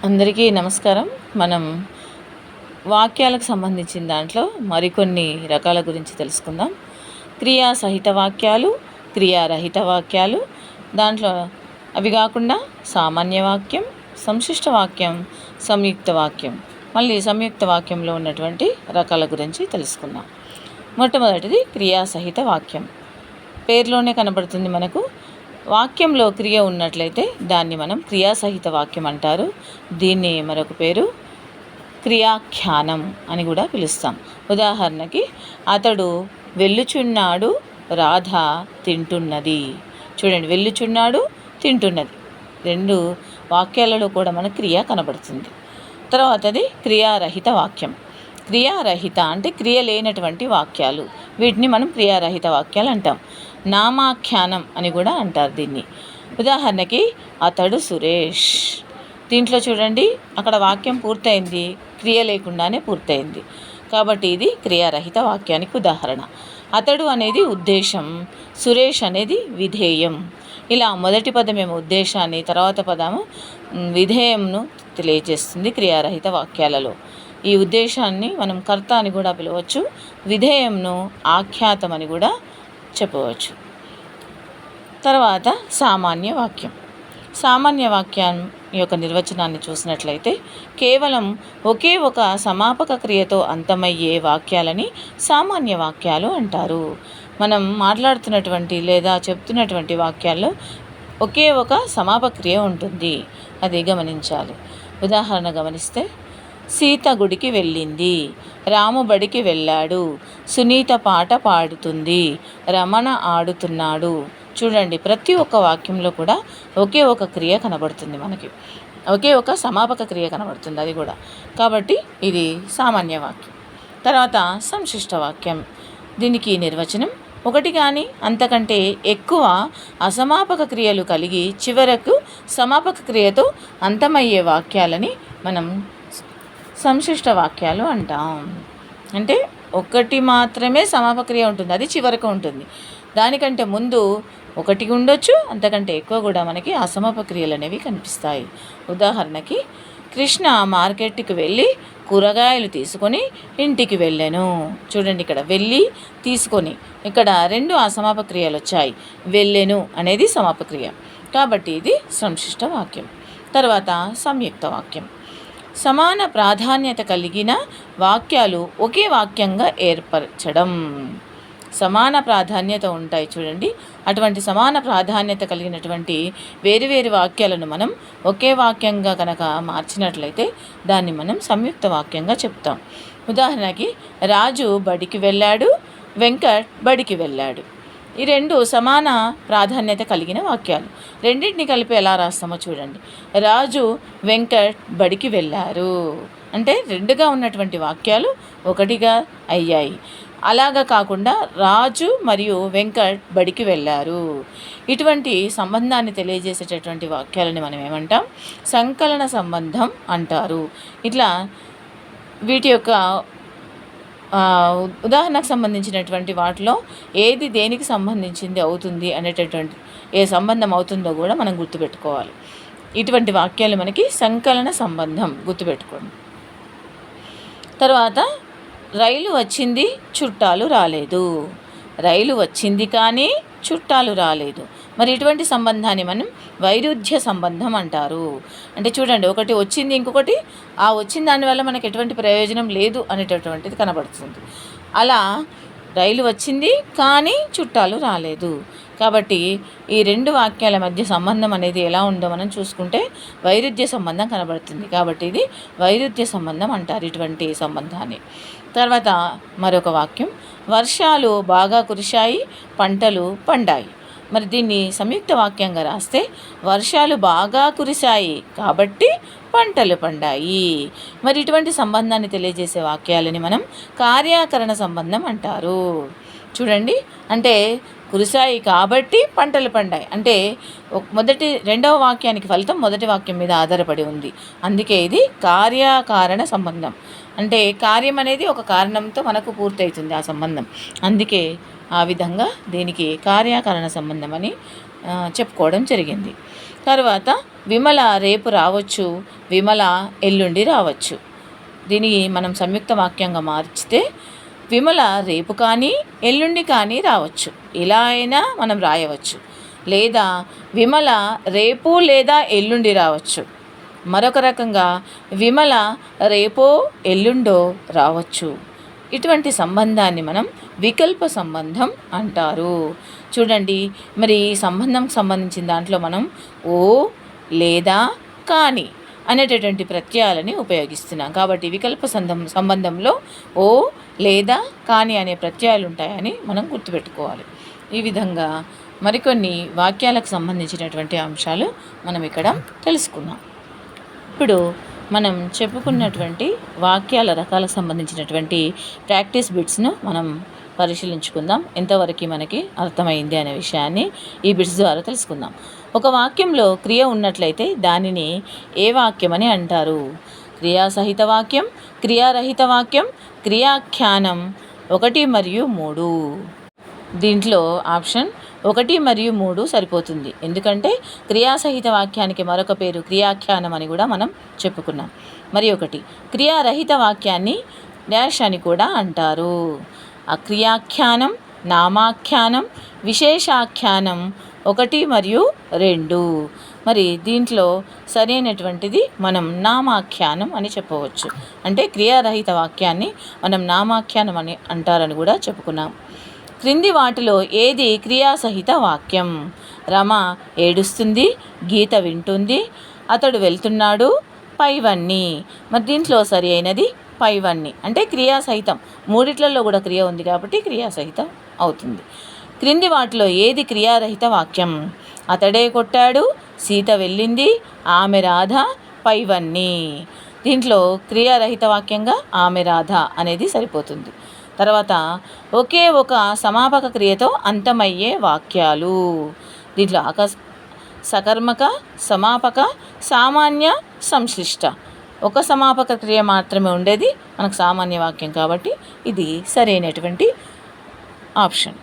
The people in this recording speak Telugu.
అందరికీ నమస్కారం. మనం వాక్యాలకు సంబంధించిన దాంట్లో మరికొన్ని రకాల గురించి తెలుసుకుందాం. క్రియా సహిత వాక్యాలు, క్రియారహిత వాక్యాలు, దాంట్లో అవి కాకుండా సామాన్య వాక్యం, సంశిష్ట వాక్యం, సంయుక్త వాక్యం, మళ్ళీ సంయుక్త వాక్యంలో ఉన్నటువంటి రకాల గురించి తెలుసుకుందాం. మొట్టమొదటిది క్రియాసహిత వాక్యం. పేరులోనే కనబడుతుంది మనకు. వాక్యంలో క్రియ ఉన్నట్లయితే దాన్ని మనం క్రియాసహిత వాక్యం అంటారు. దీన్ని మరొక పేరు క్రియాఖ్యానం అని కూడా పిలుస్తాం. ఉదాహరణకి, అతడు వెళ్ళుచున్నాడు, రాధ తింటున్నది. చూడండి, వెళ్ళుచున్నాడు, తింటున్నది, రెండు వాక్యాలలో కూడా మనకు క్రియ కనబడుతుంది. తర్వాతది క్రియారహిత వాక్యం. క్రియారహిత అంటే క్రియ లేనటువంటి వాక్యాలు, వీటిని మనం క్రియారహిత వాక్యాలు అంటాం. నామాఖ్యానం అని కూడా అంటారు దీన్ని. ఉదాహరణకి, అతడు సురేష్. దీంట్లో చూడండి, అక్కడ వాక్యం పూర్తయింది, క్రియ లేకుండానే పూర్తయింది. కాబట్టి ఇది క్రియారహిత వాక్యానికి ఉదాహరణ. అతడు అనేది ఉద్దేశం, సురేష్ అనేది విధేయం. ఇలా మొదటి పదమేమో ఉద్దేశాన్ని, తర్వాత పదము విధేయంను తెలియజేస్తుంది క్రియారహిత వాక్యాలలో. ఈ ఉద్దేశాన్ని మనం కర్త అని కూడా పిలవచ్చు, విధేయంను ఆఖ్యాతం అని కూడా చెప్పవచ్చు. తర్వాత సామాన్య వాక్యం. సామాన్య వాక్యం యొక్క నిర్వచనాన్ని చూసినట్లయితే, కేవలం ఒకే ఒక సమాపక క్రియతో అంతమయ్యే వాక్యాలని సామాన్య వాక్యాలు అంటారు. మనం మాట్లాడుతున్నటువంటి లేదా చెప్తున్నటువంటి వాక్యాల్లో ఒకే ఒక సమాపక క్రియ ఉంటుంది, అది గమనించాలి. ఉదాహరణ గమనిస్తే, సీత గుడికి వెళ్ళింది, రాము బడికి వెళ్ళాడు, సునీత పాట పాడుతుంది, రమణ ఆడుతున్నాడు. చూడండి, ప్రతి ఒక్క వాక్యంలో కూడా ఒకే ఒక క్రియ కనబడుతుంది మనకి, ఒకే ఒక సమాపక క్రియ కనబడుతుంది అది కూడా. కాబట్టి ఇది సామాన్య వాక్యం. తర్వాత సంశిష్ట వాక్యం. దీనికి నిర్వచనం, ఒకటి కానీ అంతకంటే ఎక్కువ అసమాపక క్రియలు కలిగి చివరకు సమాపక క్రియతో అంతమయ్యే వాక్యాలని మనం సంశిష్ట వాక్యాలు అంటాం. అంటే ఒకటి మాత్రమే సమాపక క్రియ ఉంటుంది, అది చివరకు ఉంటుంది. దానికంటే ముందు ఒకటి ఉండొచ్చు, అంతకంటే ఎక్కువ కూడా మనకి అసమాపక క్రియలు అనేవి కనిపిస్తాయి. ఉదాహరణకి, కృష్ణ మార్కెట్కి వెళ్ళి కూరగాయలు తీసుకొని ఇంటికి వెళ్ళాను. చూడండి, ఇక్కడ వెళ్ళి, తీసుకొని, ఇక్కడ రెండు అసమాపక క్రియలు వచ్చాయి. వెళ్ళెను అనేది సమాపక క్రియ, కాబట్టి ఇది సంశిష్ట వాక్యం. తర్వాత సంయుక్త వాక్యం. సమాన ప్రాధాన్యత కలిగిన వాక్యాలు ఒకే వాక్యంగా ఏర్పరచడం. సమాన ప్రాధాన్యత ఉంటాయి చూడండి, అటువంటి సమాన ప్రాధాన్యత కలిగినటువంటి వేరువేరు వాక్యాలను మనం ఒకే వాక్యంగా కనుక మార్చినట్లయితే దాన్ని మనం సంయుక్త వాక్యంగా చెప్తాం. ఉదాహరణకి, రాజు బడికి వెళ్ళాడు, వెంకట్ బడికి వెళ్ళాడు. ఈ రెండు సమాన ప్రాధాన్యత కలిగిన వాక్యాలు. రెండింటిని కలిపి ఎలా రాస్తామో చూడండి. రాజు, వెంకట్ బడికి వెళ్ళారు అంటే రెండుగా ఉన్నటువంటి వాక్యాలు ఒకటిగా అయ్యాయి. అలాగా కాకుండా రాజు మరియు వెంకట్ బడికి వెళ్ళారు, ఇటువంటి సంబంధాన్ని తెలియజేసేటటువంటి వాక్యాలని మనం ఏమంటాం? సంకలన సంబంధం అంటారు. ఇట్లా వీటి యొక్క ఉదాహరణకు సంబంధించినటువంటి వాటిలో ఏది దేనికి సంబంధించింది అవుతుంది అనేటటువంటి, ఏ సంబంధం అవుతుందో కూడా మనం గుర్తుపెట్టుకోవాలి. ఇటువంటి వాక్యాలు మనకి సంకలన సంబంధం, గుర్తుపెట్టుకోండి. తర్వాత, రైలు వచ్చింది, చుట్టాలు రాలేదు. రైలు వచ్చింది కానీ చుట్టాలు రాలేదు. మరి ఇటువంటి సంబంధాన్ని మనం వైరుధ్య సంబంధం అంటారు. అంటే చూడండి, ఒకటి వచ్చింది, ఇంకొకటి ఆ వచ్చిన దానివల్ల మనకు ఎటువంటి ప్రయోజనం లేదు అనేటటువంటిది కనబడుతుంది. అలా రైలు వచ్చింది కానీ చుట్టాలు రాలేదు. కాబట్టి ఈ రెండు వాక్యాల మధ్య సంబంధం అనేది ఎలా ఉందో మనం చూసుకుంటే వైరుధ్య సంబంధం కనబడుతుంది. కాబట్టి ఇది వైరుధ్య సంబంధం అంటారు ఇటువంటి సంబంధాన్ని. తర్వాత మరొక వాక్యం, వర్షాలు బాగా కురిశాయి, పంటలు పండాయి. మరి దీన్ని సంయుక్త వాక్యంగా రాస్తే, వర్షాలు బాగా కురిశాయి కాబట్టి పంటలు పండాయి. మరి ఇటువంటి సంబంధాన్ని తెలియజేసే వాక్యాలని మనం కార్యాకరణ సంబంధం అంటారు. చూడండి, అంటే కురిశాయి కాబట్టి పంటలు పండాయి అంటే రెండవ వాక్యానికి ఫలితం మొదటి వాక్యం మీద ఆధారపడి ఉంది. అందుకే ఇది కార్యకారణ సంబంధం. అంటే కార్యం అనేది ఒక కారణంతో మనకు పూర్తవుతుంది ఆ సంబంధం. అందుకే ఆ విధంగా దీనికి కార్యకారణ సంబంధం అని చెప్పుకోవడం జరిగింది. తర్వాత విమల రేపు రావచ్చు, విమల ఎల్లుండి రావచ్చు. దీనికి మనం సంయుక్త వాక్యంగా మార్చితే విమల రేపు కానీ ఎల్లుండి కానీ రావచ్చు, ఇలా అయినా మనం రాయవచ్చు. లేదా విమల రేపు లేదా ఎల్లుండి రావచ్చు. మరొక రకంగా విమల రేపో ఎల్లుండో రావచ్చు. ఇటువంటి సంబంధాన్ని మనం వికల్ప సంబంధం అంటారు. చూడండి, మరి సంబంధం సంబంధించిన దాంట్లో మనం ఓ లేదా కానీ అనేటటువంటి ప్రత్యయాలని ఉపయోగిస్తున్నాం. కాబట్టి వికల్ప సంబంధంలో ఓ లేదా కానీ అనే ప్రత్యయాలు ఉంటాయని మనం గుర్తుపెట్టుకోవాలి. ఈ విధంగా మరికొన్ని వాక్యాలకు సంబంధించినటువంటి అంశాలు మనం ఇక్కడ తెలుసుకున్నాం. ఇప్పుడు మనం చెప్పుకున్నటువంటి వాక్యాల రకాలకు సంబంధించినటువంటి ప్రాక్టీస్ బిట్స్ను మనం పరిశీలించుకుందాం. ఎంతవరకు మనకి అర్థమైంది అనే విషయాన్ని ఈ బిట్స్ ద్వారా తెలుసుకుందాం. ఒక వాక్యంలో క్రియ ఉన్నట్లయితే దానిని ఏ వాక్యం అని అంటారు? క్రియాసహిత వాక్యం, క్రియారహిత వాక్యం, క్రియాఖ్యానం 1 మరియు 3. దీంట్లో ఆప్షన్ 1 మరియు 3 సరిపోతుంది. ఎందుకంటే క్రియాసహిత వాక్యానికి మరొక పేరు క్రియాఖ్యానం అని కూడా మనం చెప్పుకున్నాం. మరి ఒకటి క్రియారహిత వాక్యాన్ని డాష్ అని కూడా అంటారు. అక్రియాఖ్యానం, నామాఖ్యానం, విశేషాఖ్యానం 1 మరియు 2. మరి దీంట్లో సరైనటువంటిది మనం నామాఖ్యానం అని చెప్పవచ్చు. అంటే క్రియారహిత వాక్యాన్ని మనం నామాఖ్యానం అని అంటారని కూడా చెప్పుకున్నాం. క్రింది వాటిలో ఏది క్రియాసహిత వాక్యం? రమ ఏడుస్తుంది, గీత వింటుంది, అతడు వెళ్తున్నాడు, పైవన్నీ. మరి దీంట్లో సరి అయినది పైవన్నీ. అంటే క్రియాసహితం. మూడిట్లలో కూడా క్రియ ఉంది కాబట్టి క్రియాసహితం అవుతుంది. క్రింది వాటిలో ఏది క్రియారహిత వాక్యం? అతడే కొట్టాడు, సీత వెళ్ళింది, ఆమె రాధ, పైవన్నీ. దీంట్లో క్రియారహిత వాక్యంగా ఆమె రాధ అనేది సరిపోతుంది. తర్వాత ఒకే ఒక సమాపక క్రియతో అంతమయ్యే వాక్యాలు. దీంట్లో సకర్మక, సమాపక, సామాన్య, సంశ్లిష్ట. ఒక సమాపక క్రియ మాత్రమే ఉండేది మనకు సామాన్య వాక్యం కాబట్టి ఇది సరైనటువంటి ఆప్షన్.